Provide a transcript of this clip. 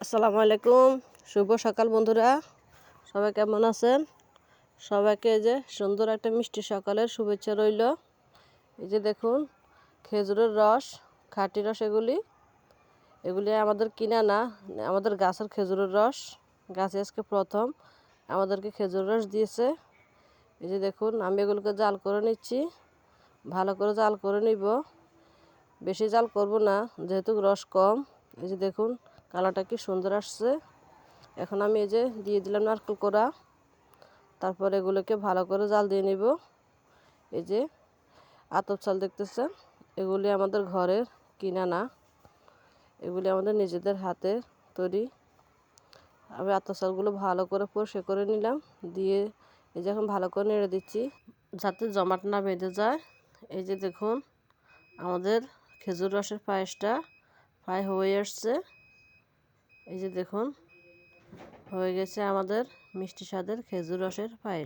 আসসালামু আলাইকুম, শুভ সকাল বন্ধুরা। সবাই কেমন আছেন? সবাইকে এই যে সুন্দর একটা মিষ্টি সকালের শুভেচ্ছা রইল। এই যে দেখুন, খেজুরের রস, খাঁটি রস। এগুলি আমাদের কিনা না, আমাদের গাছের খেজুরের রস। গাছে আজকে প্রথম আমাদেরকে খেজুরের রস দিয়েছে। এই যে দেখুন, আমি এগুলোকে জাল করে নিচ্ছি। ভালো করে জাল করে নিব, বেশি জাল করব না যেহেতু রস কম। এই যে দেখুন, কালারটা কি সুন্দর আসছে। এখন আমি এই যে দিয়ে দিলাম নারকেল কোড়া। তারপর এগুলোকে ভালো করে জাল দিয়ে নিব। এই যে আতপ চাল দেখতেছেন, এগুলি আমাদের ঘরের কিনা না, এগুলি আমাদের নিজেদের হাতে তৈরি। আমি আতপ চালগুলো ভালো করে পরিষ্কার করে নিলাম, দিয়ে এই যে এখন ভালো করে নেড়ে দিচ্ছি যাতে জমাট না বেঁধে যায়। এই যে দেখুন, আমাদের খেজুর রসের পায়েসটা প্রায় হয়ে আসছে। এই যে দেখুন, হয়ে গেছে আমাদের মিষ্টি স্বাদের খেজুর রসের পায়েস।